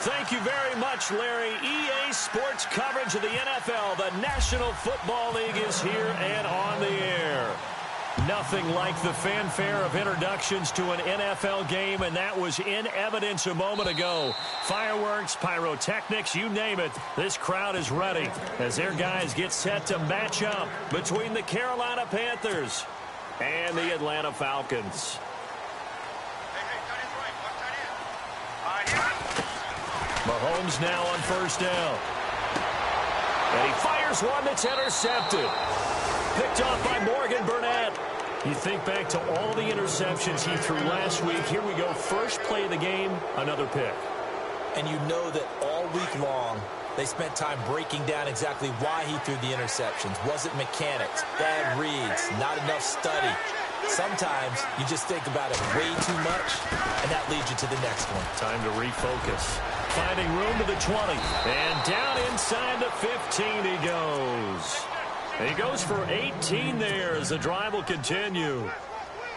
Thank you very much, Larry. EA Sports coverage of the NFL. The National Football League is here and on the air. Nothing like the fanfare of introductions to an NFL game, and that was in evidence a moment ago. Fireworks, pyrotechnics, you name it. This crowd is ready as their guys get set to match up between the Carolina Panthers and the Atlanta Falcons. Mahomes now on first down. And he fires one that's intercepted. Picked off by Morgan Burnett. You think back to all the interceptions he threw last week. Here we go. First play of the game, another pick. And you know that all week long, they spent time breaking down exactly why he threw the interceptions. Was it mechanics, bad reads, not enough study? Sometimes you just think about it way too much, and that leads you to the next one. Time to refocus. Finding room to the 20. And down inside the 15 he goes. He goes for 18 there as the drive will continue.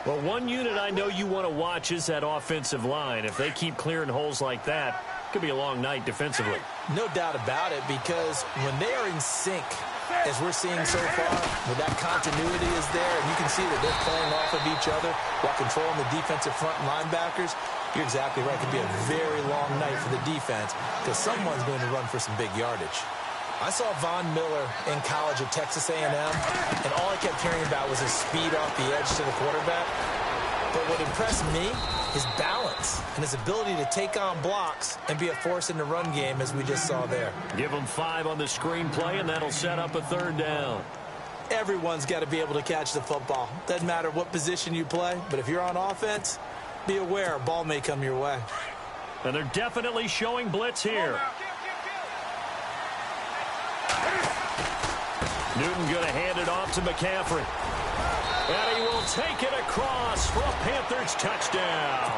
Well, one unit I know you want to watch is that offensive line. If they keep clearing holes like that, it could be a long night defensively. No doubt about it, because when they are in sync, as we're seeing so far, where that continuity is there, and you can see that they're playing off of each other while controlling the defensive front linebackers, you're exactly right. It could be a very long night for the defense because someone's going to run for some big yardage. I saw Von Miller in college at Texas A&M, and all I kept hearing about was his speed off the edge to the quarterback. But what impressed me, his balance and his ability to take on blocks and be a force in the run game, as we just saw there. Give him 5 on the screenplay, and that'll set up a third down. Everyone's got to be able to catch the football. Doesn't matter what position you play, but if you're on offense, be aware, ball may come your way. And they're definitely showing blitz here. Newton going to hand it off to McCaffrey. And he will take it across for a Panthers touchdown.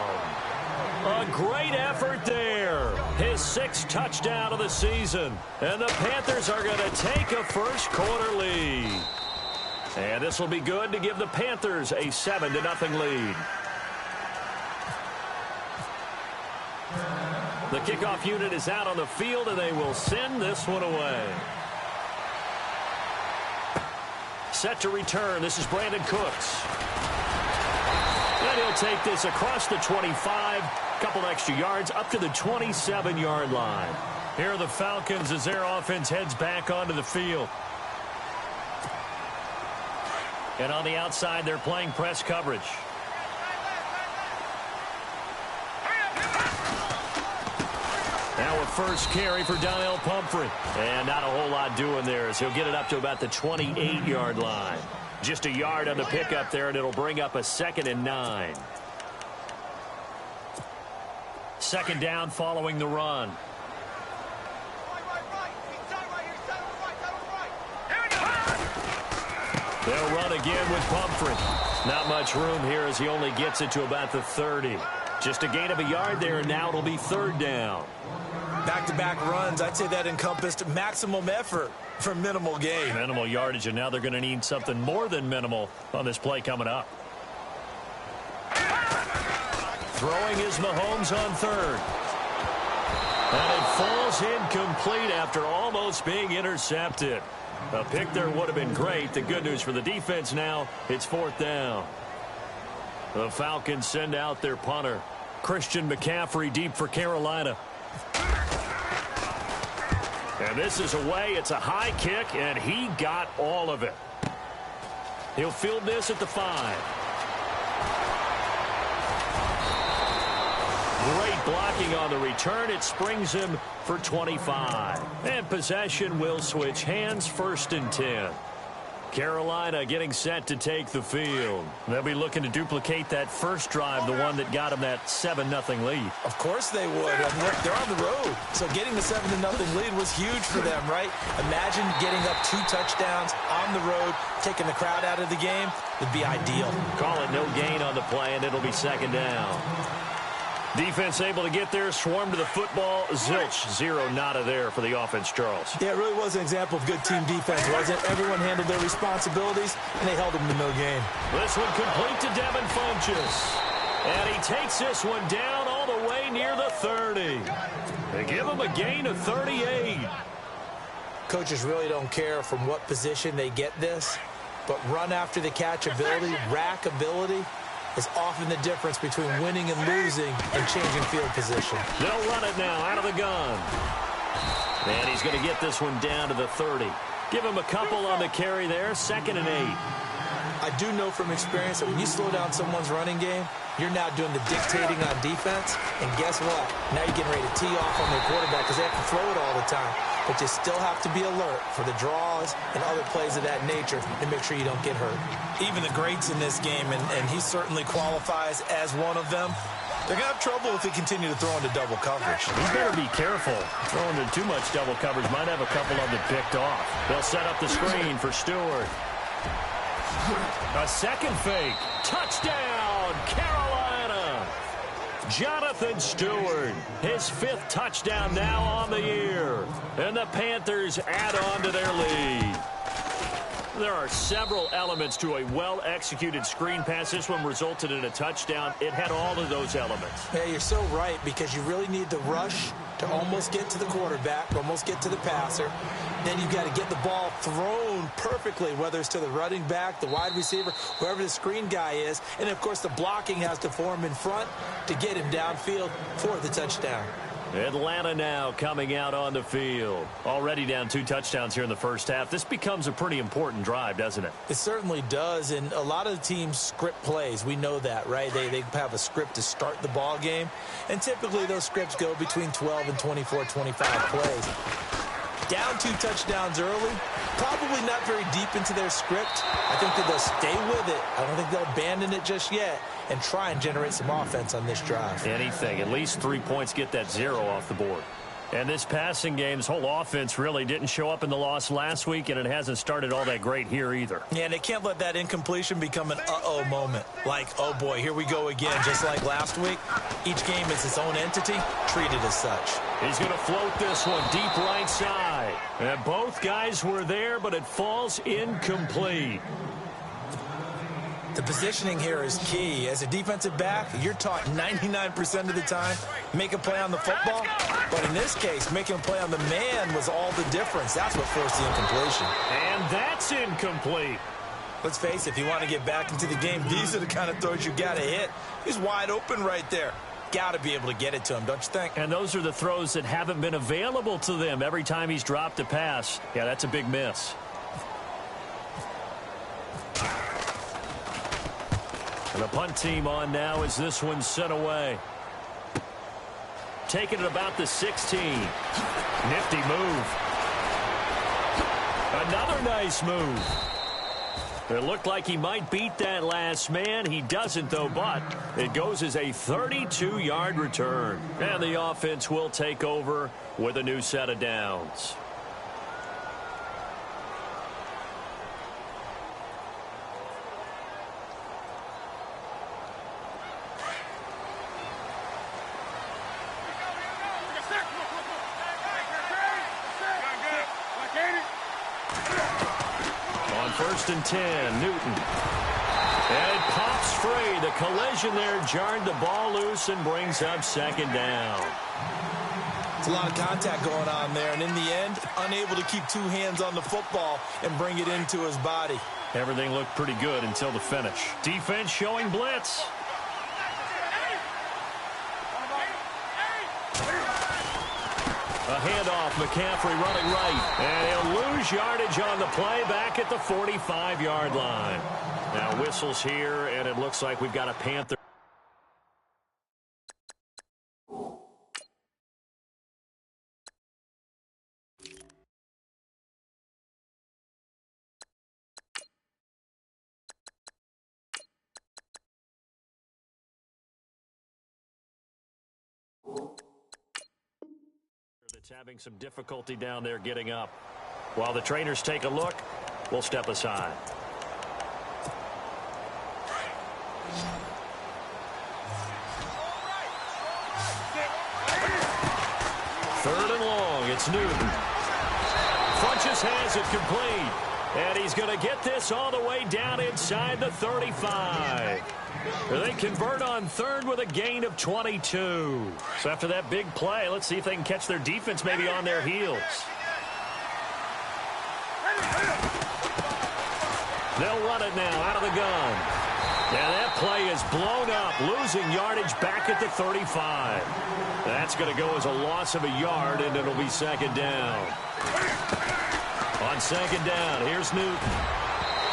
A great effort there. His 6th touchdown of the season. And the Panthers are going to take a first quarter lead. And this will be good to give the Panthers a 7-0 lead. The kickoff unit is out on the field, and they will send this one away. Set to return. This is Brandon Cooks. And he'll take this across the 25. Couple extra yards up to the 27-yard line. Here are the Falcons as their offense heads back onto the field. And on the outside, they're playing press coverage. Now a first carry for Donnell Pumphrey. And not a whole lot doing there as he'll get it up to about the 28-yard line. Just a yard on the pickup there, and it'll bring up a 2nd and 9. Second down following the run. They'll run again with Pumphrey. Not much room here as he only gets it to about the 30. Just a gain of a yard there, and now it'll be third down. Back-to-back runs, I'd say that encompassed maximum effort for minimal gain. Minimal yardage, and now they're going to need something more than minimal on this play coming up. Throwing is Mahomes on third. And it falls incomplete after almost being intercepted. A pick there would have been great. The good news for the defense now, it's 4th down. The Falcons send out their punter. Christian McCaffrey deep for Carolina. And this is away. It's a high kick, and he got all of it. He'll field this at the 5. Great blocking on the return. It springs him for 25. And possession will switch hands, 1st and 10. Carolina getting set to take the field. They'll be looking to duplicate that first drive, the one that got them that 7-0 lead. Of course they would. I mean, look, they're on the road. So getting the 7-0 lead was huge for them, right? Imagine getting up 2 touchdowns on the road, taking the crowd out of the game. Would be ideal. Call it no gain on the play, and it'll be 2nd down. Defense able to get there, swarm to the football. Zilch, 0 nada there for the offense, Charles. Yeah, it really was an example of good team defense, wasn't it? Everyone handled their responsibilities, and they held them to no gain. This one complete to Devin Funchess. And he takes this one down all the way near the 30. They give him a gain of 38. Coaches really don't care from what position they get this, but run after the catch ability, rack ability, is often the difference between winning and losing and changing field position. They'll run it now out of the gun. And he's going to get this one down to the 30. Give him a couple on the carry there, 2nd and 8. I do know from experience that when you slow down someone's running game, you're now doing the dictating on defense, and guess what? Now you're getting ready to tee off on their quarterback because they have to throw it all the time. But you still have to be alert for the draws and other plays of that nature to make sure you don't get hurt. Even the greats in this game, and he certainly qualifies as one of them, they're going to have trouble if they continue to throw into double coverage. He better be careful. Throwing into too much double coverage might have a couple of them picked off. They'll set up the screen for Stewart. A second fake. Touchdown, Carolina. Jonathan Stewart, his 5th touchdown now on the year. And the Panthers add on to their lead. There are several elements to a well-executed screen pass. This one resulted in a touchdown. It had all of those elements. Yeah, you're so right, because you really need the rush to almost get to the quarterback, almost get to the passer. Then you've got to get the ball thrown perfectly, whether it's to the running back, the wide receiver, whoever the screen guy is. And, of course, the blocking has to form in front to get him downfield for the touchdown. Atlanta now coming out on the field. Already down 2 touchdowns here in the first half. This becomes a pretty important drive, doesn't it? It certainly does, and a lot of the teams script plays. We know that, right? They have a script to start the ball game, and typically those scripts go between 12 and 24, 25 plays. Down 2 touchdowns early, probably not very deep into their script. I think that they'll stay with it. I don't think they'll abandon it just yet and try and generate some offense on this drive. Anything. At least 3 points, get that 0 off the board. And this passing game's whole offense really didn't show up in the loss last week, and it hasn't started all that great here either. Yeah, and they can't let that incompletion become an uh-oh moment. Like, oh boy, here we go again, just like last week. Each game is its own entity, treated as such. He's going to float this one deep right side. And both guys were there, but it falls incomplete. The positioning here is key. As a defensive back, you're taught 99% of the time, make a play on the football. But in this case, making a play on the man was all the difference. That's what forced the incompletion. And that's incomplete. Let's face it, if you want to get back into the game, these are the kind of throws you got to hit. He's wide open right there. Got to be able to get it to him, don't you think? And those are the throws that haven't been available to them every time he's dropped a pass. Yeah, that's a big miss. And the punt team on now as this one's sent away. Taking it about the 16. Nifty move. Another nice move. It looked like he might beat that last man. He doesn't, though, but it goes as a 32-yard return. And the offense will take over with a new set of downs. First and 10, Newton. And it pops free. The collision there jarred the ball loose and brings up 2nd down. It's a lot of contact going on there, and in the end, unable to keep 2 hands on the football and bring it into his body. Everything looked pretty good until the finish. Defense showing blitz. A handoff, McCaffrey running right. And he'll lose yardage on the play back at the 45-yard line. Now whistles here, and it looks like we've got a Panther. Having some difficulty down there getting up. While the trainers take a look, we'll step aside. Third and long, it's Newton. Funches has it complete. And he's going to get this all the way down inside the 35. They convert on third with a gain of 22. So after that big play, let's see if they can catch their defense maybe on their heels. They'll run it now out of the gun. And that play is blown up, losing yardage back at the 35. That's going to go as a loss of a yard, and it'll be second down. On second down, here's Newton.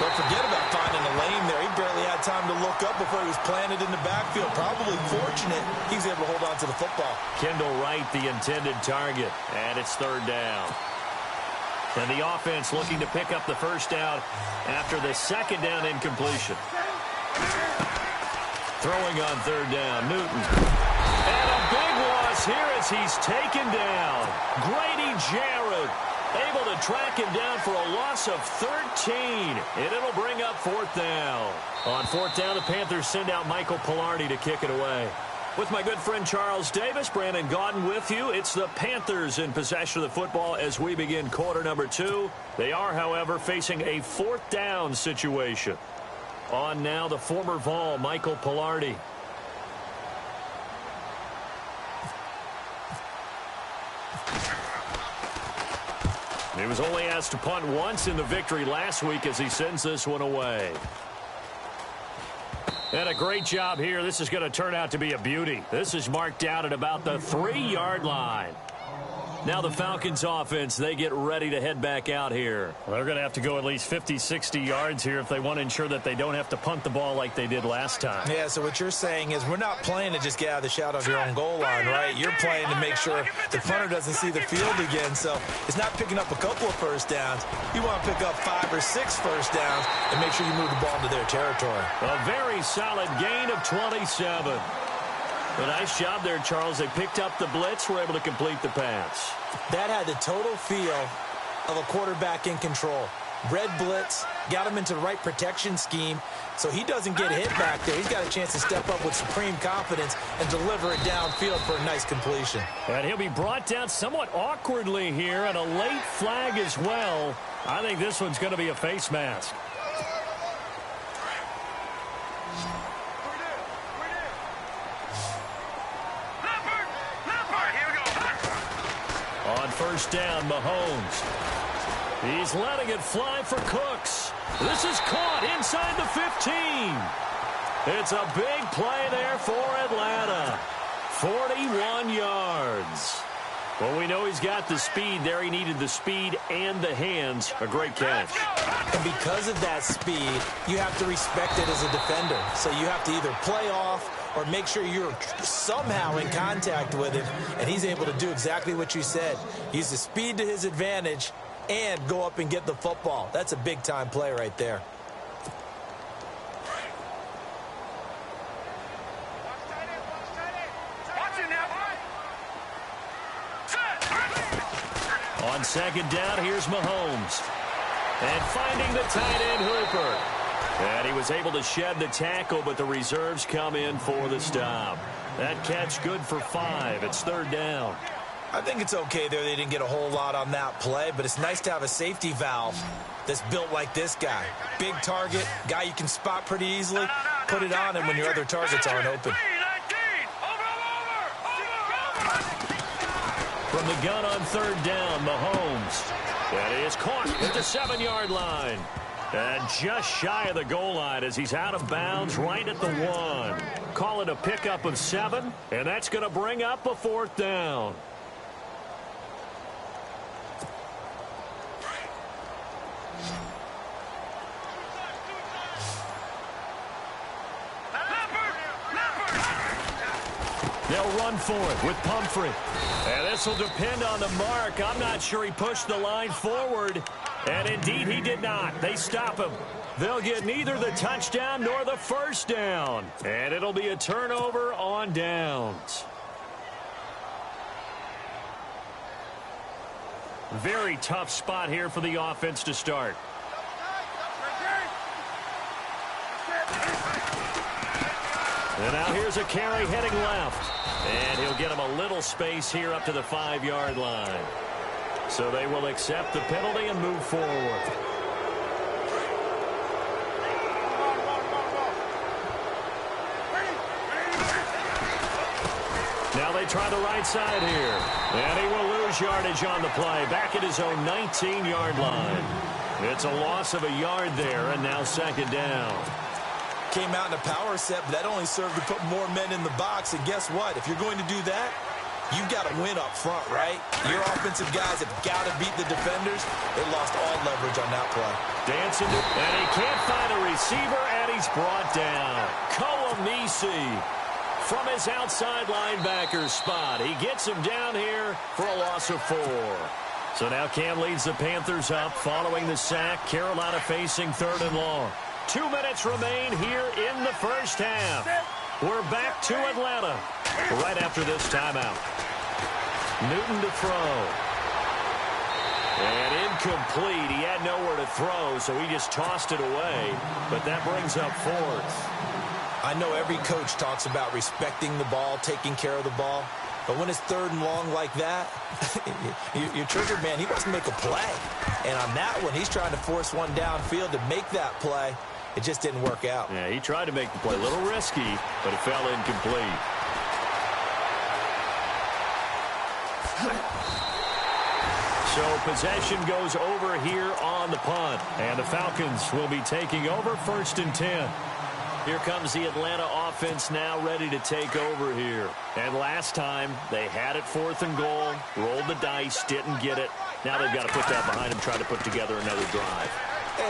Don't forget about finding a lane there. He barely had time to look up before he was planted in the backfield. Probably fortunate he's able to hold on to the football. Kendall Wright, the intended target, and it's third down. And the offense looking to pick up the first down after the second down incompletion. Throwing on third down, Newton. And a big loss here as he's taken down. Grady Jarrett able to track him down for a loss of 13. And it'll bring up fourth down. On fourth down, the Panthers send out Michael Palardy to kick it away. With my good friend Charles Davis, Brandon Gaudin with you. It's the Panthers in possession of the football as we begin quarter number 2. They are, however, facing a fourth down situation. On now, the former Vol, Michael Palardy. He was only asked to punt once in the victory last week as he sends this one away. And a great job here. This is going to turn out to be a beauty. This is marked out at about the 3-yard line. Now the Falcons offense, they get ready to head back out here. Well, they're going to have to go at least 50, 60 yards here if they want to ensure that they don't have to punt the ball like they did last time. Yeah, so what you're saying is we're not playing to just get out of the shadow of your own goal line, right? You're playing to make sure the punter doesn't see the field again. So it's not picking up a couple of first downs. You want to pick up 5 or 6 first downs and make sure you move the ball into their territory. A very solid gain of 27. A nice job there, Charles. They picked up the blitz, were able to complete the pass. That had the total feel of a quarterback in control. Red blitz, got him into the right protection scheme, so he doesn't get hit back there. He's got a chance to step up with supreme confidence and deliver it downfield for a nice completion. And he'll be brought down somewhat awkwardly here, and a late flag as well. I think this one's going to be a face mask. On first down, Mahomes. He's letting it fly for Cooks. This is caught inside the 15. It's a big play there for Atlanta. 41 yards. Well, we know he's got the speed there. He needed the speed and the hands. A great catch. And because of that speed, you have to respect it as a defender. So you have to either play off or make sure you're somehow in contact with him, and he's able to do exactly what you said. Use the speed to his advantage and go up and get the football. That's a big-time play right there. On second down, here's Mahomes. And finding the tight end, Hooper. And he was able to shed the tackle, but the reserves come in for the stop. That catch good for 5. It's third down. I think it's okay there. They didn't get a whole lot on that play, but it's nice to have a safety valve that's built like this guy. Big target, guy you can spot pretty easily. Put it on him when your other targets aren't open. From the gun on third down, Mahomes. And he is caught at the 7-yard line. And just shy of the goal line as he's out of bounds right at the 1. Call it a pickup of 7, and that's going to bring up a fourth down. They'll run for it with Pumphrey. And this will depend on the mark. I'm not sure he pushed the line forward. And indeed he did not. They stop him. They'll get neither the touchdown nor the first down. And it'll be a turnover on downs. Very tough spot here for the offense to start. And now here's a carry heading left. And he'll get him a little space here up to the 5-yard line. So they will accept the penalty and move forward. try the right side here. And he will lose yardage on the play. Back at his own 19-yard line. It's a loss of a yard there, and now second down. Came out in a power set, but that only served to put more men in the box. And guess what? If you're going to do that, you've got to win up front, right? Your offensive guys have got to beat the defenders. They lost all leverage on that play. Dancing, and he can't find a receiver, and he's brought down. Koamisi from his outside linebacker spot. He gets him down here for a loss of 4. So now Cam leads the Panthers up following the sack. Carolina facing 3rd and long. 2 minutes remain here in the first half. We're back to Atlanta right after this timeout. Newton to throw. And incomplete. He had nowhere to throw, so he just tossed it away. But that brings up 4th. I know every coach talks about respecting the ball, taking care of the ball. But when it's 3rd and long like that, your trigger man, he wants to make a play. And on that one, he's trying to force one downfield to make that play. It just didn't work out. Yeah, he tried to make the play. A little risky, but it fell incomplete. So possession goes over here on the punt. And the Falcons will be taking over 1st and 10. Here comes the Atlanta offense now ready to take over here. And last time, they had it 4th and goal, rolled the dice, didn't get it. Now they've got to put that behind them, try to put together another drive.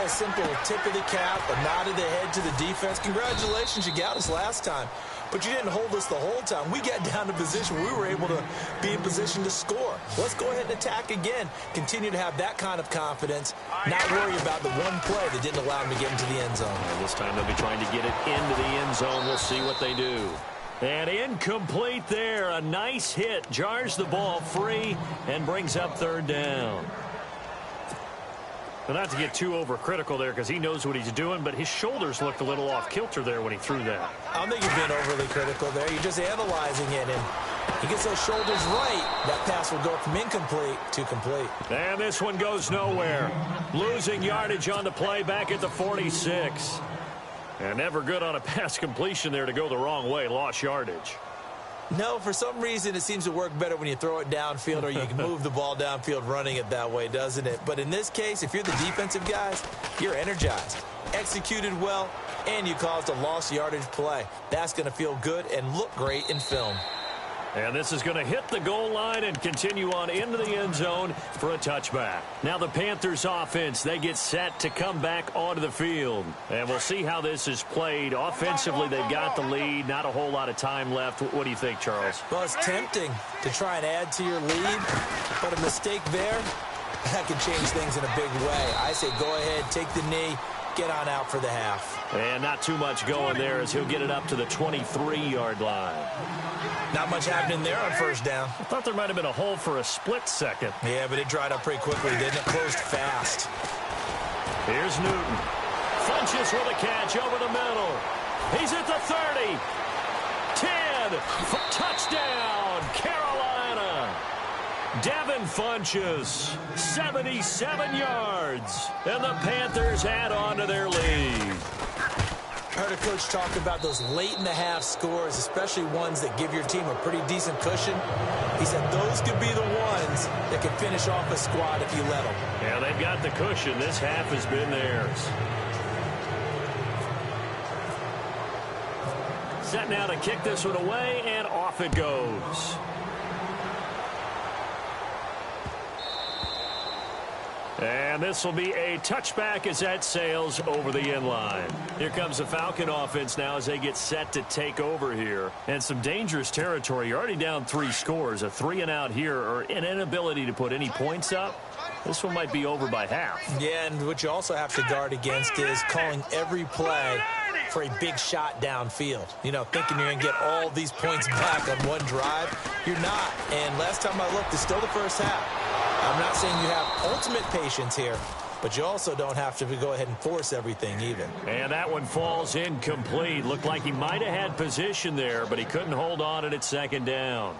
A simple tip of the cap, a nod of the head to the defense. Congratulations, you got us last time. But you didn't hold us the whole time. We got down to position where we were able to be in position to score. Let's go ahead and attack again. Continue to have that kind of confidence. Not worry about the one play that didn't allow them to get into the end zone. And this time they'll be trying to get it into the end zone. We'll see what they do. And incomplete there. A nice hit. Jars the ball free and brings up 3rd down. Well, not to get too overcritical there because he knows what he's doing, but his shoulders looked a little off kilter there when he threw that. I don't think you've been overly critical there. You're just analyzing it, and he gets those shoulders right. That pass will go from incomplete to complete. And this one goes nowhere. Losing yardage on the play back at the 46. And never good on a pass completion there to go the wrong way. Lost yardage. No, for some reason, it seems to work better when you throw it downfield or you can move the ball downfield running it that way, doesn't it? But in this case, if you're the defensive guys, you're energized, executed well, and you caused a lost yardage play. That's going to feel good and look great in film. And this is going to hit the goal line and continue on into the end zone for a touchback. Now the Panthers offense, they get set to come back onto the field. And we'll see how this is played. Offensively, they've got the lead. Not a whole lot of time left. What do you think, Charles? Well, it's tempting to try and add to your lead, but a mistake there, that could change things in a big way. I say go ahead, take the knee, get on out for the half. And not too much going there as he'll get it up to the 23-yard line. Not much happening there on 1st down. I thought there might have been a hole for a split second. Yeah, but it dried up pretty quickly, didn't it? Closed fast. Here's Newton. Funches with a catch over the middle. He's at the 30. 10. Touchdown, Carolina. Devin Funches, 77 yards. And the Panthers add on to their lead. I heard a coach talk about those late-in-the-half scores, especially ones that give your team a pretty decent cushion. He said those could be the ones that can finish off a squad if you let them. Yeah, they've got the cushion. This half has been theirs. Set now to kick this one away, and off it goes. And this will be a touchback as that sails over the end line. Here comes the Falcon offense now as they get set to take over here. And some dangerous territory. You're already down 3 scores. A 3-and-out here or an inability to put any points up. This one might be over by half. Yeah, and what you also have to guard against is calling every play for a big shot downfield. You know, thinking you're going to get all these points back on one drive. You're not. And last time I looked, it's still the first half. I'm not saying you have ultimate patience here, but you also don't have to go ahead and force everything even. And that one falls incomplete. Looked like he might have had position there, but he couldn't hold on at 2nd down.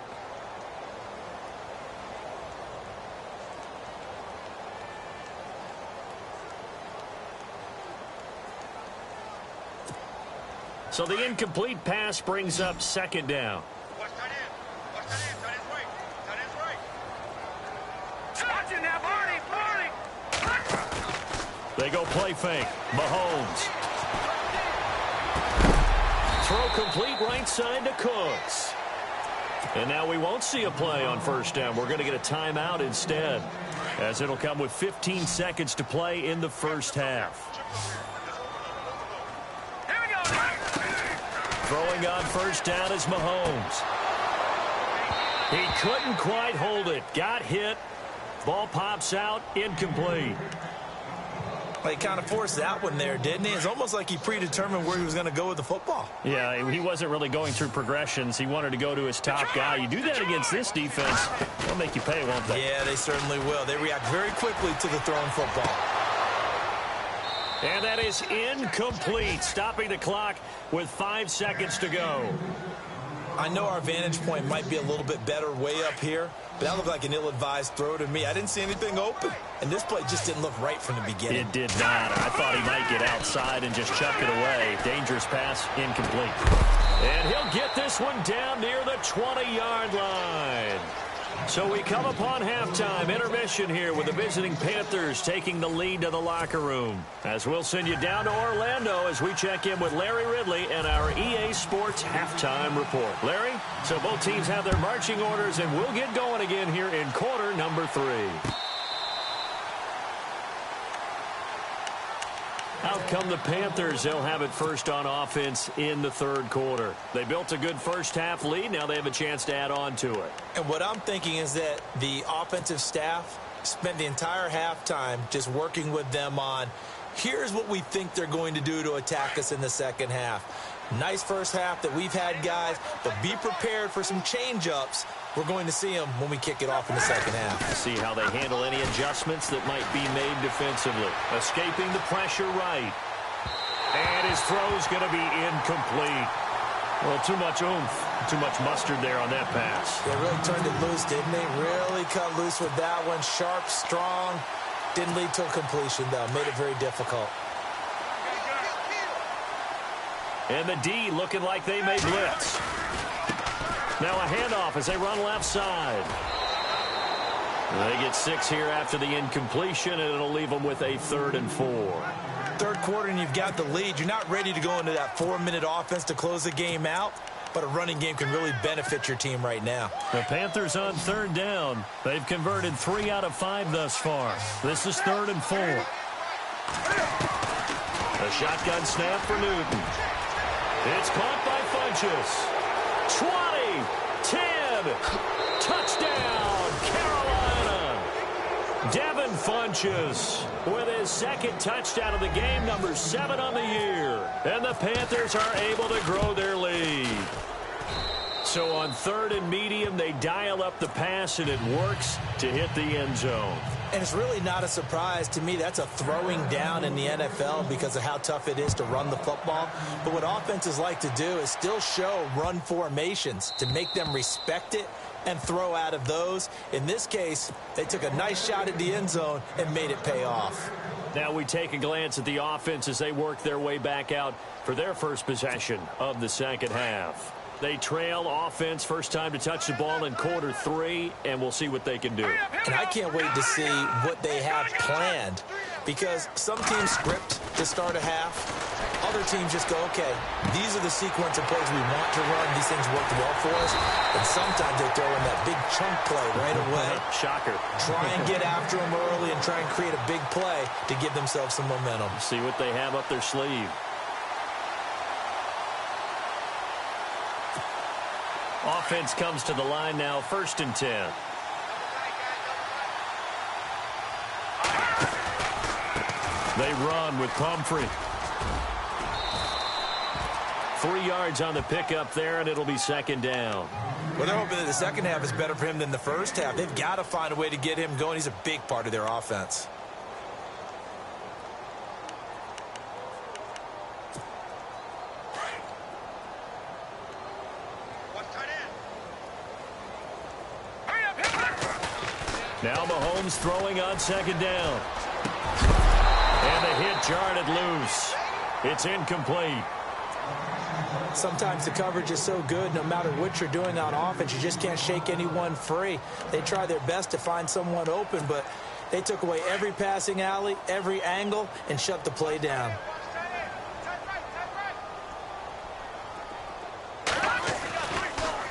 So the incomplete pass brings up 2nd down. They go play fake. Mahomes. Throw complete right side to Cooks. And now we won't see a play on first down. We're going to get a timeout instead, as it'll come with 15 seconds to play in the first half. Throwing on first down is Mahomes. He couldn't quite hold it. Got hit. Ball pops out. Incomplete. He kind of forced that one there, didn't he? It's almost like he predetermined where he was going to go with the football. Yeah, he wasn't really going through progressions. He wanted to go to his top guy. You do that against this defense, they'll make you pay, won't they? Yeah, they certainly will. They react very quickly to the thrown football. And that is incomplete, stopping the clock with 5 seconds to go. I know our vantage point might be a little bit better way up here, but that looked like an ill-advised throw to me. I didn't see anything open, and this play just didn't look right from the beginning. It did not. I thought he might get outside and just chuck it away. Dangerous pass, incomplete. And he'll get this one down near the 20-yard line. So we come upon halftime, intermission here with the visiting Panthers taking the lead to the locker room. As we'll send you down to Orlando as we check in with Larry Ridley and our EA Sports halftime report. Larry, so both teams have their marching orders, and we'll get going again here in quarter number 3. Out come the Panthers. They'll have it first on offense in the third quarter. They built a good first half lead. Now they have a chance to add on to it. And what I'm thinking is that the offensive staff spent the entire halftime just working with them on, here's what we think they're going to do to attack us in the second half. Nice first half that we've had, guys, but be prepared for some change-ups. We're going to see them when we kick it off in the second half. See how they handle any adjustments that might be made defensively. Escaping the pressure right. And his throw's going to be incomplete. Well, too much oomph, too much mustard there on that pass. They really turned it loose, didn't they? Really cut loose with that one. Sharp, strong. Didn't lead to a completion, though. Made it very difficult. And the D looking like they may blitz. Now a handoff as they run left side. They get 6 here after the incompletion, and it'll leave them with a 3rd and 4. Third quarter, and you've got the lead. You're not ready to go into that 4-minute offense to close the game out, but a running game can really benefit your team right now. The Panthers on 3rd down. They've converted 3 out of 5 thus far. This is 3rd and 4. A shotgun snap for Newton. It's caught by Funchess. 20, 10, touchdown, Carolina. Devin Funchess with his 2nd touchdown of the game, number 7 on the year. And the Panthers are able to grow their lead. So on 3rd and medium, they dial up the pass, and it works to hit the end zone. And it's really not a surprise to me. That's a throwing down in the NFL because of how tough it is to run the football. But what offenses like to do is still show run formations to make them respect it and throw out of those. In this case, they took a nice shot at the end zone and made it pay off. Now we take a glance at the offense as they work their way back out for their first possession of the second half. They trail offense, first time to touch the ball in quarter 3, and we'll see what they can do. And I can't wait to see what they have planned, because some teams script to start a half. Other teams just go, okay, these are the sequence of plays we want to run. These things worked well for us. And sometimes they throw in that big chunk play right away. Shocker. Try and get after them early and try and create a big play to give themselves some momentum. See what they have up their sleeve. Offense comes to the line now, 1st and 10. They run with Pumphrey. 3 yards on the pickup there, and it'll be 2nd down. Well, they're hoping that the second half is better for him than the first half. They've got to find a way to get him going. He's a big part of their offense. Now Mahomes throwing on 2nd down. And the hit jarred it loose. It's incomplete. Sometimes the coverage is so good, no matter what you're doing on offense, you just can't shake anyone free. They try their best to find someone open, but they took away every passing alley, every angle, and shut the play down.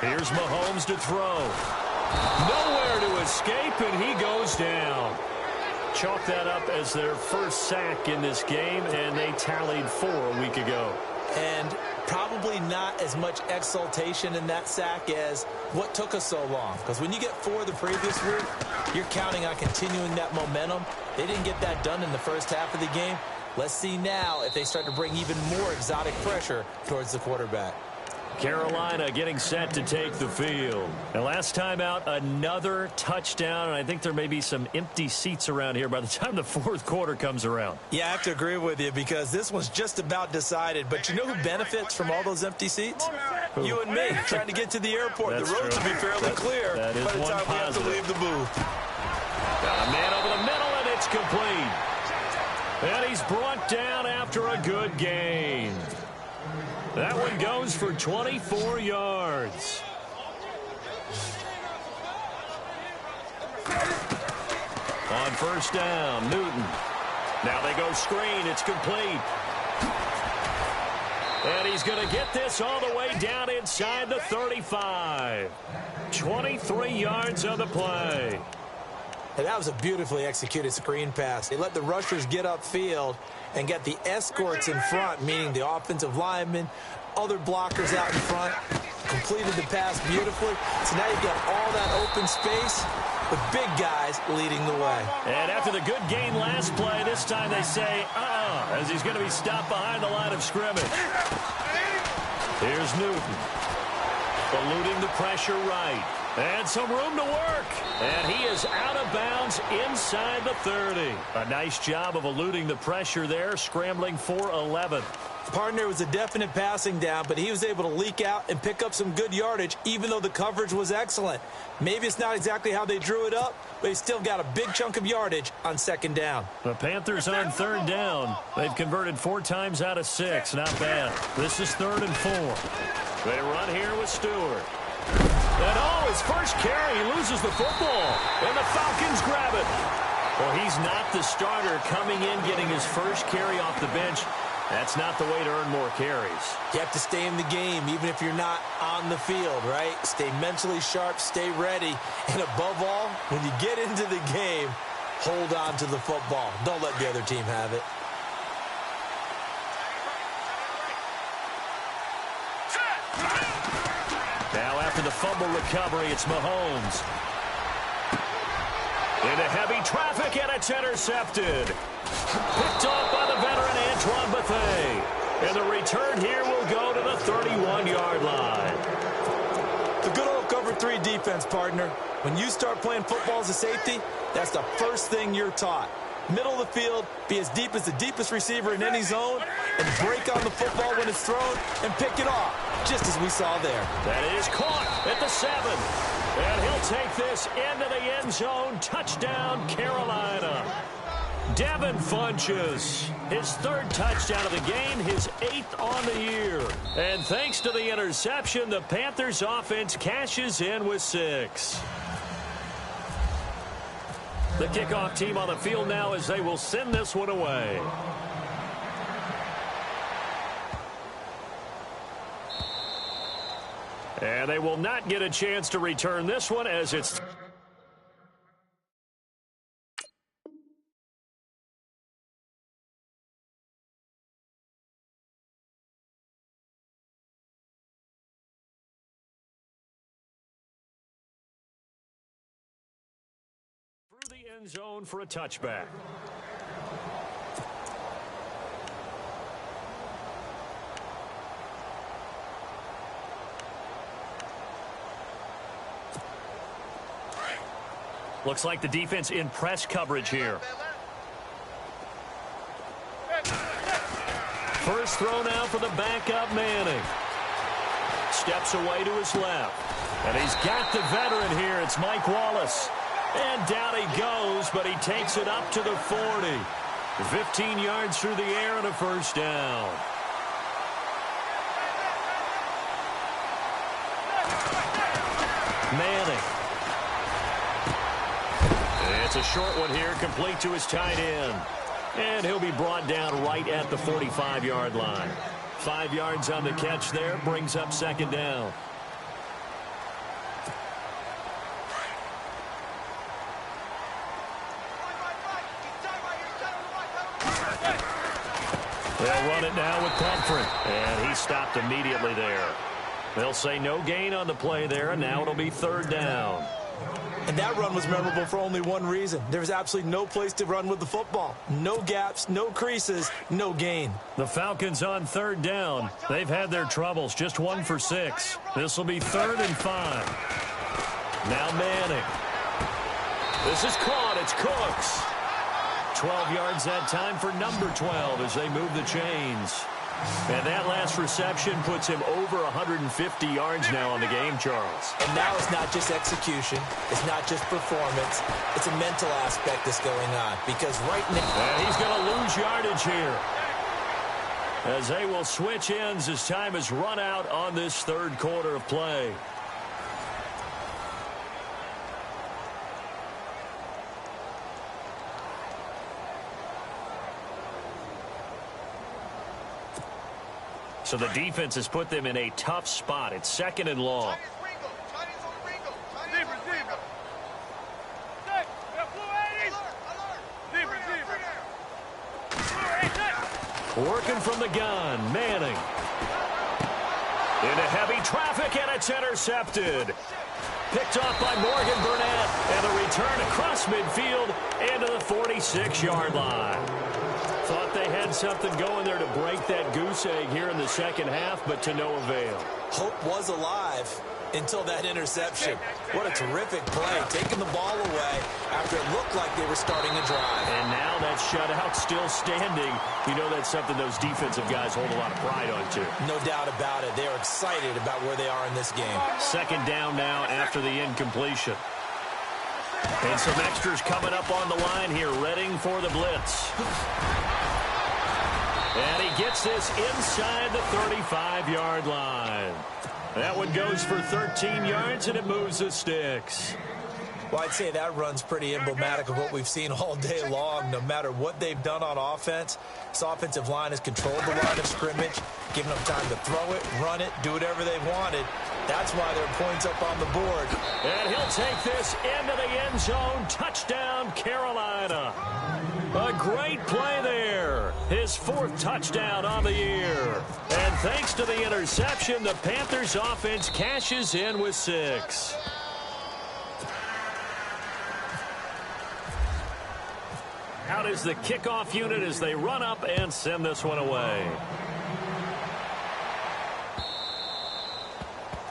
Here's Mahomes to throw. Nowhere to escape, and he goes down. Chalk that up as their first sack in this game, and they tallied 4 a week ago. And probably not as much exultation in that sack as what took us so long. Because when you get 4 the previous week, you're counting on continuing that momentum. They didn't get that done in the first half of the game. Let's see now if they start to bring even more exotic pressure towards the quarterback. Carolina getting set to take the field. And last time out, another touchdown, and I think there may be some empty seats around here by the time the fourth quarter comes around. Yeah, I have to agree with you because this one's just about decided. But you know who benefits from all those empty seats? Who? You and me, trying to get to the airport. The roads will be fairly clear by the time we have to leave the booth. Got a man over the middle, and it's complete. And he's brought down after a good gain. That one goes for 24 yards. On first down, Newton. Now they go screen. It's complete. And he's going to get this all the way down inside the 35. 23 yards on the play. And that was a beautifully executed screen pass. They let the rushers get upfield and get the escorts in front, meaning the offensive linemen, other blockers out in front, completed the pass beautifully. So now you've got all that open space with big guys leading the way. And after the good gain last play, this time they say, as he's going to be stopped behind the line of scrimmage. Here's Newton, eluding the pressure right. And some room to work. And he is out of bounds inside the 30. A nice job of eluding the pressure there, scrambling for 11. Partner was a definite passing down, but he was able to leak out and pick up some good yardage, even though the coverage was excellent. Maybe it's not exactly how they drew it up, but he still got a big chunk of yardage on second down. The Panthers on third down. They've converted 4 times out of 6. Not bad. This is 3rd and 4. They run here with Stewart. And his first carry, he loses the football. And the Falcons grab it. Well, he's not the starter coming in, getting his first carry off the bench. That's not the way to earn more carries. You have to stay in the game, even if you're not on the field, right? Stay mentally sharp, stay ready. And above all, when you get into the game, hold on to the football. Don't let the other team have it. Now after the fumble recovery, it's Mahomes. Into heavy traffic, and it's intercepted. Picked off by the veteran Antoine Bethea. And the return here will go to the 31-yard line. The good old cover 3 defense, partner. When you start playing football as a safety, that's the first thing you're taught. Middle of the field, be as deep as the deepest receiver in any zone, and break on the football when it's thrown and pick it off, just as we saw there. That is caught at the 7. And he'll take this into the end zone. Touchdown, Carolina. Devin Funchess, his 3rd touchdown of the game, his 8th on the year. And thanks to the interception, the Panthers offense cashes in with 6. The kickoff team on the field now as they will send this one away. And they will not get a chance to return this one as it's... through the end zone for a touchback. Looks like the defense in press coverage here. First throw now for the backup Manning. Steps away to his left. And he's got the veteran here. It's Mike Wallace. And down he goes, but he takes it up to the 40. 15 yards through the air and a first down. Manning. It's a short one here, complete to his tight end. And he'll be brought down right at the 45-yard line. 5 yards on the catch there, brings up second down. They'll run it now with Pumphrey, and he stopped immediately there. They'll say no gain on the play there, and now it'll be third down. And that run was memorable for only one reason. There was absolutely no place to run with the football. No gaps, no creases, no gain. The Falcons on third down. They've had their troubles, just 1 for 6. This will be 3rd and 5. Now Manning. This is caught. It's Cooks. 12 yards that time for number 12 as they move the chains. And that last reception puts him over 150 yards now on the game, Charles. And now it's not just execution. It's not just performance. It's a mental aspect that's going on. Because right now... And he's going to lose yardage here. As they will switch ends as time has run out on this third quarter of play. So the defense has put them in a tough spot. It's 2nd and long. Working from the gun, Manning. Into heavy traffic, and it's intercepted. Picked off by Morgan Burnett, and a return across midfield into the 46-yard line. Thought they had something going there to break that goose egg here in the second half, but to no avail. Hope was alive until that interception. What a terrific play, taking the ball away after it looked like they were starting a drive. And now that shutout still standing. You know that's something those defensive guys hold a lot of pride on, too. No doubt about it. They are excited about where they are in this game. 2nd down now after the incompletion. And some extras coming up on the line here, readying for the blitz. And he gets this inside the 35-yard line. That one goes for 13 yards, and it moves the sticks. Well, I'd say that run's pretty emblematic of what we've seen all day long. No matter what they've done on offense, this offensive line has controlled the line of scrimmage, given them time to throw it, run it, do whatever they wanted. That's why there are points up on the board. And he'll take this into the end zone. Touchdown, Carolina. A great play there. His 4th touchdown on the year. And thanks to the interception, the Panthers offense cashes in with 6. Out is the kickoff unit as they run up and send this one away.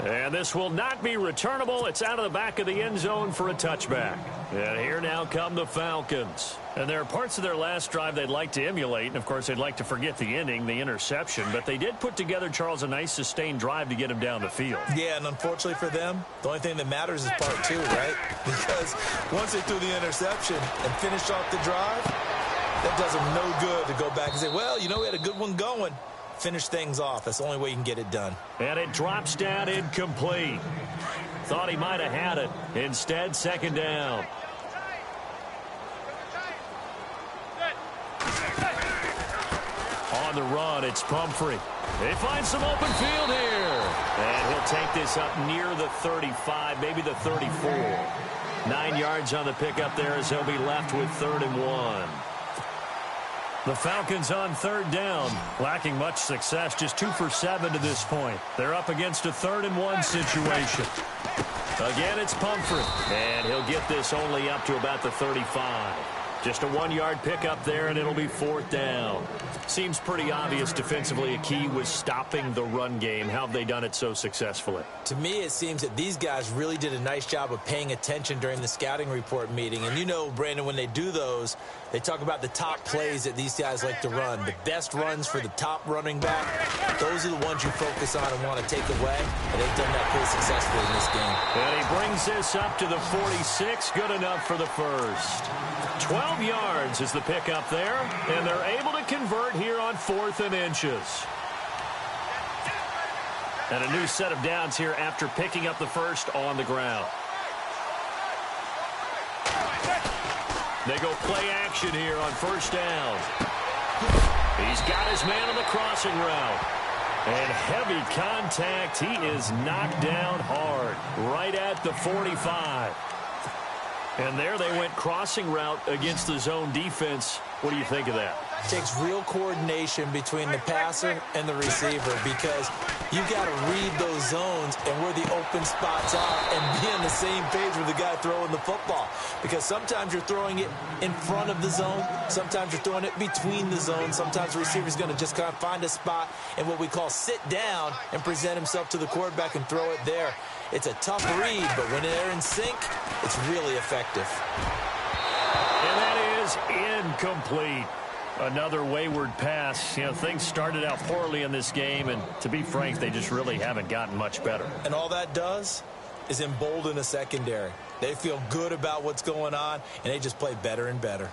And this will not be returnable. It's out of the back of the end zone for a touchback. And here now come the Falcons. And there are parts of their last drive they'd like to emulate. And, of course, they'd like to forget the ending, the interception. But they did put together, Charles, a nice sustained drive to get him down the field. Yeah, and unfortunately for them, the only thing that matters is part 2, right? Because once they threw the interception and finished off the drive, that does them no good to go back and say, well, you know, we had a good one going. Finish things off. That's the only way you can get it done. And it drops down incomplete. Thought he might have had it. Instead, 2nd down. On the run, it's Pumphrey. They find some open field here. And he'll take this up near the 35, maybe the 34. 9 yards on the pickup there as he'll be left with 3rd and 1. The Falcons on 3rd down, lacking much success, just 2 for 7 to this point. They're up against a 3rd and 1 situation. Again, it's Pumphrey, and he'll get this only up to about the 35. Just a 1-yard pickup there, and it'll be 4th down. Seems pretty obvious defensively a key was stopping the run game. How have they done it so successfully? To me, it seems that these guys really did a nice job of paying attention during the scouting report meeting. And you know, Brandon, when they do those, they talk about the top plays that these guys like to run. The best runs for the top running back, those are the ones you focus on and want to take away. And they've done that pretty successfully in this game. And he brings this up to the 46. Good enough for the first. 12 yards is the pickup there, and they're able to convert here on 4th and inches. And a new set of downs here after picking up the first on the ground. They go play action here on first down. He's got his man on the crossing route. And heavy contact. He is knocked down hard right at the 45. And there they went crossing route against the zone defense. What do you think of that? It takes real coordination between the passer and the receiver because you've got to read those zones and where the open spots are and be on the same page with the guy throwing the football. Because sometimes you're throwing it in front of the zone. Sometimes you're throwing it between the zones. Sometimes the receiver's going to just kind of find a spot and what we call sit down and present himself to the quarterback and throw it there. It's a tough read, but when they're in sync, it's really effective. And that is incomplete. Another wayward pass. You know, things started out poorly in this game, and to be frank, they just really haven't gotten much better. And all that does is embolden a secondary. They feel good about what's going on, and they just play better and better.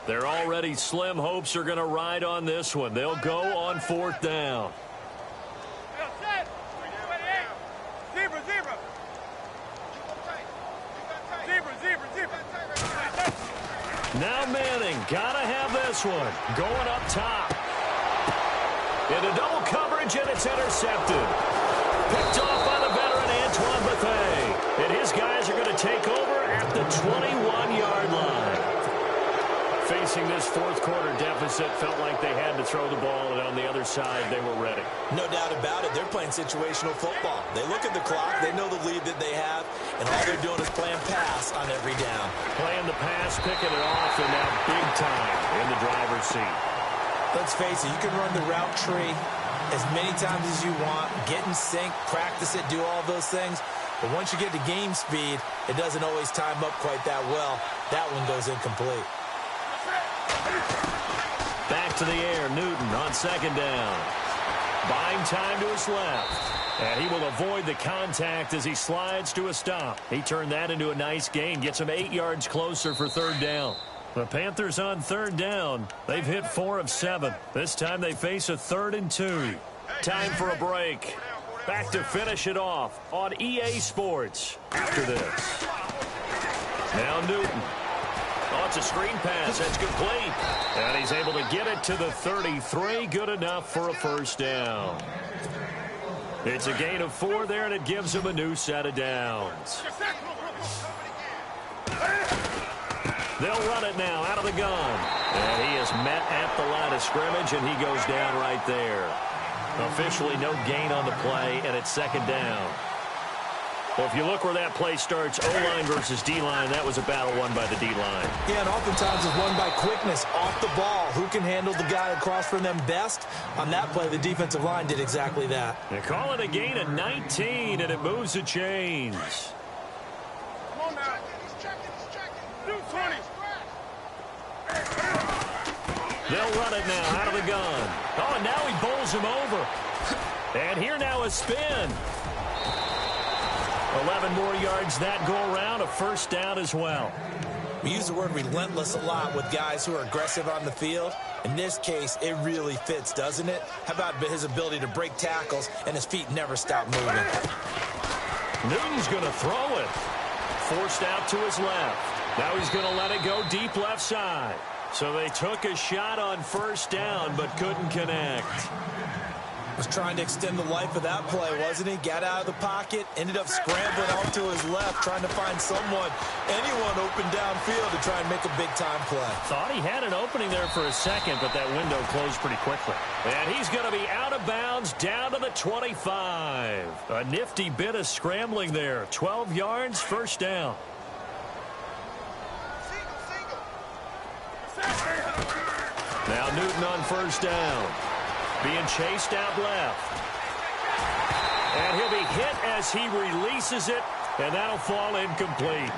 Their already slim hopes are going to ride on this one. They'll go on fourth down. Now Manning, gotta have this one. Going up top. Into double coverage, and it's intercepted. Picked off by the veteran Antoine Bethea. And his guys are going to take over at the 21-yard line. Facing this fourth quarter deficit, felt like they had to throw the ball, and on the other side, they were ready. No doubt about it. They're playing situational football. They look at the clock. They know the lead that they have, and all they're doing is playing pass on every down. Playing the pass, picking it off, and now big time in the driver's seat. Let's face it, you can run the route tree as many times as you want, get in sync, practice it, do all those things. But once you get to game speed, it doesn't always time up quite that well. That one goes incomplete. Back to the air, Newton on second down. Buying time to his left. And he will avoid the contact as he slides to a stop. He turned that into a nice gain. Gets him 8 yards closer for third down. The Panthers on third down. They've hit 4 of 7. This time they face a 3rd and 2. Time for a break. Back to finish it off on EA Sports after this. Now Newton. Oh, it's a screen pass. That's complete. And he's able to get it to the 33. Good enough for a first down. It's a gain of 4 there, and it gives him a new set of downs. They'll run it now out of the gun. And he is met at the line of scrimmage, and he goes down right there. Officially no gain on the play, and it's second down. Well, if you look where that play starts, O-line versus D-line, that was a battle won by the D-line. Yeah, and oftentimes it's won by quickness off the ball. Who can handle the guy across from them best? On that play, the defensive line did exactly that. They call it a gain of 19, and it moves the chains. Come on now. He's checking. Do 20. They'll run it now out of the gun. Oh, and now he bowls him over. And here now a spin. 11 more yards that go around, a first down as well. We use the word relentless a lot with guys who are aggressive on the field. In this case, it really fits, doesn't it? How about his ability to break tackles and his feet never stop moving? Newton's going to throw it. Forced out to his left. Now he's going to let it go deep left side. So they took a shot on first down but couldn't connect. Was trying to extend the life of that play, wasn't he? Got out of the pocket, ended up scrambling off to his left, trying to find anyone open downfield to try and make a big-time play. Thought he had an opening there for a second, but that window closed pretty quickly. And he's going to be out of bounds down to the 25. A nifty bit of scrambling there. 12 yards, first down. Now Newton on first down. Being chased out left. And he'll be hit as he releases it, and that'll fall incomplete.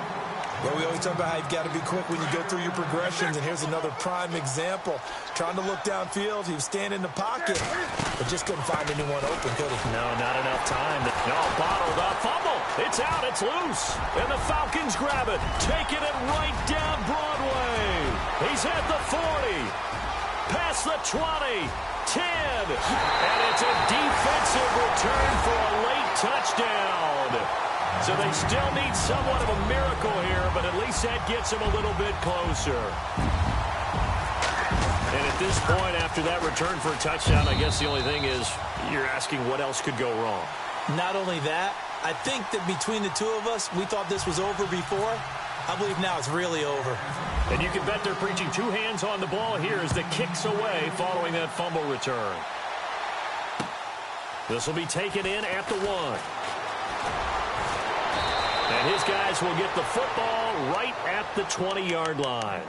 Well, we always talk about how you've got to be quick when you go through your progressions, and here's another prime example. Trying to look downfield, he was standing in the pocket, but just couldn't find anyone open, could he? No, not enough time. No, bottled up. Fumble. It's out. It's loose. And the Falcons grab it, taking it right down Broadway. He's at the 40. Past the 20. And it's a defensive return for a late touchdown. So they still need somewhat of a miracle here, but at least that gets them a little bit closer. And at this point, after that return for a touchdown, I guess the only thing is you're asking what else could go wrong. Not only that, I think that between the two of us, we thought this was over before. I believe now it's really over. And you can bet they're preaching two hands on the ball here as the kick's away following that fumble return. This will be taken in at the 1. And his guys will get the football right at the 20-yard line.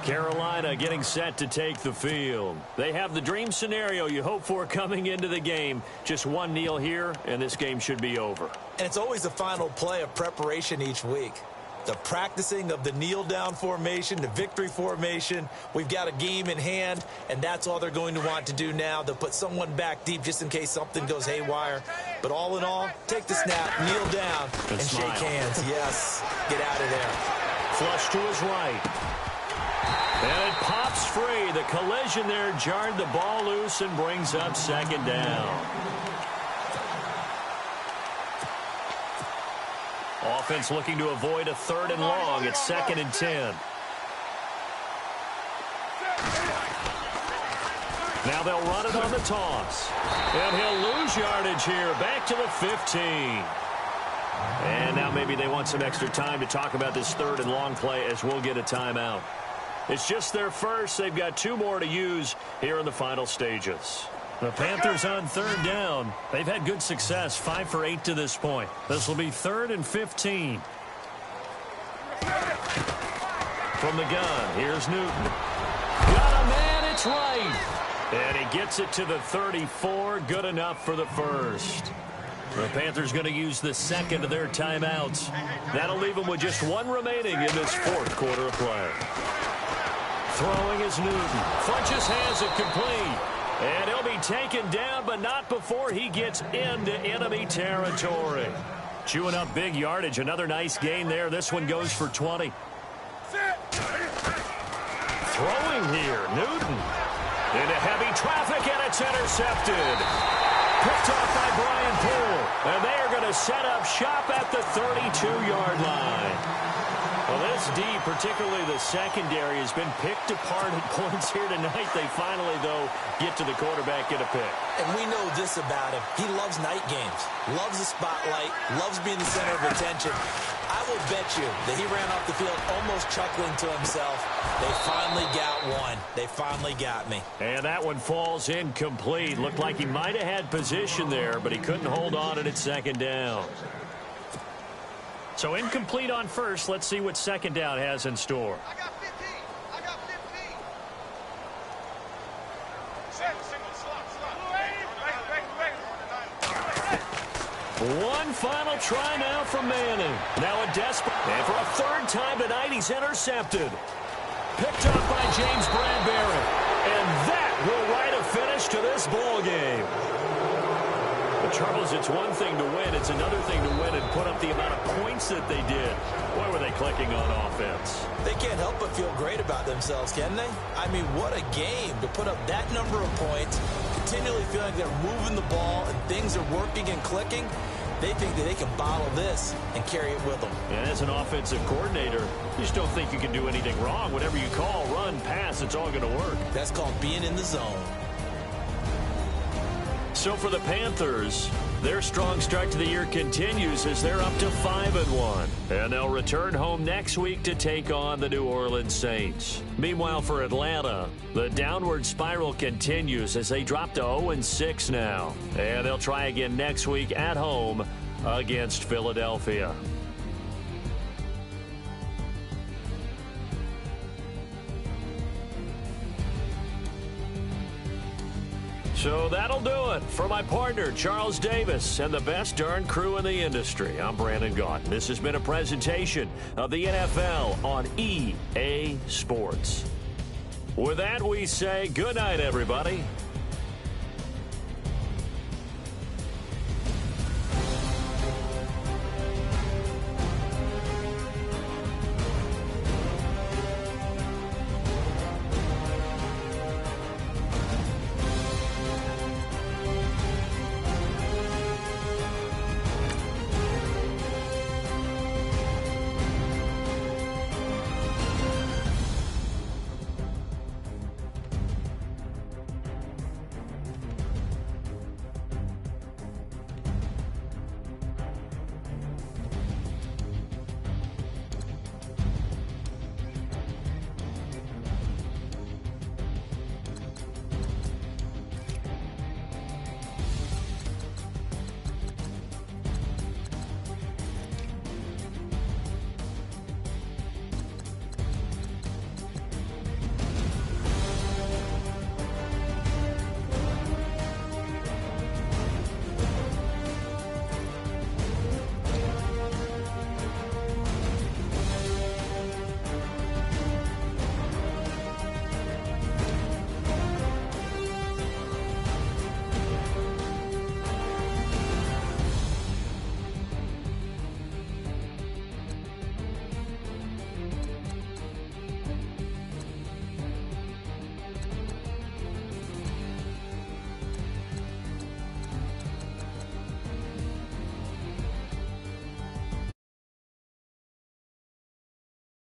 Carolina getting set to take the field. They have the dream scenario you hope for coming into the game. Just one kneel here, and this game should be over. And it's always the final play of preparation each week. The practicing of the kneel-down formation, the victory formation. We've got a game in hand, and that's all they're going to want to do now. They'll put someone back deep just in case something goes haywire. But all in all, take the snap, kneel down, and shake hands. Yes, get out of there. Flush to his right. And it pops free. The collision there jarred the ball loose and brings up second down. Offense looking to avoid a 3rd and long. It's 2nd and 10. Now they'll run it on the toss. And he'll lose yardage here. Back to the 15. And now maybe they want some extra time to talk about this 3rd and long play as we'll get a timeout. It's just their first. They've got 2 more to use here in the final stages. The Panthers on 3rd down. They've had good success, 5 for 8 to this point. This will be 3rd and 15. From the gun, here's Newton. Got a man, it's right. And he gets it to the 34, good enough for the first. The Panthers going to use the 2nd of their timeouts. That'll leave them with just 1 remaining in this 4th quarter of play. Throwing is Newton. Funches has it complete. And he'll be taken down, but not before he gets into enemy territory. Chewing up big yardage. Another nice gain there. This one goes for 20. Throwing here, Newton. Into heavy traffic, and it's intercepted. Picked off by Brian Poole. And they are going to set up shop at the 32-yard line. Well, this D, particularly the secondary, has been picked apart at points here tonight. They finally, though, get to the quarterback, get a pick. And we know this about him. He loves night games, loves the spotlight, loves being the center of attention. I will bet you that he ran off the field almost chuckling to himself. They finally got one. They finally got me. And that one falls incomplete. Looked like he might have had position there, but he couldn't hold on at 2nd down. So incomplete on first. Let's see what 2nd down has in store. I got 15. I got 15. One final try now from Manning. Now a desperate. And for a 3rd time tonight, he's intercepted. Picked up by James Bradbury. And that will write a finish to this ball game. Charles, it's one thing to win. It's another thing to win and put up the amount of points that they did. Boy, were they clicking on offense. They can't help but feel great about themselves, can they? I mean, what a game to put up that number of points, continually feeling they're moving the ball and things are working and clicking. They think that they can bottle this and carry it with them. And as an offensive coordinator, you just don't think you can do anything wrong. Whatever you call, run, pass, it's all going to work. That's called being in the zone. So for the Panthers, their strong start to the year continues as they're up to 5-1. And they'll return home next week to take on the New Orleans Saints. Meanwhile, for Atlanta, the downward spiral continues as they drop to 0-6 now. And they'll try again next week at home against Philadelphia. So that'll do it. For my partner, Charles Davis, and the best darn crew in the industry, I'm Brandon Gaudin. This has been a presentation of the NFL on EA Sports. With that, we say good night, everybody.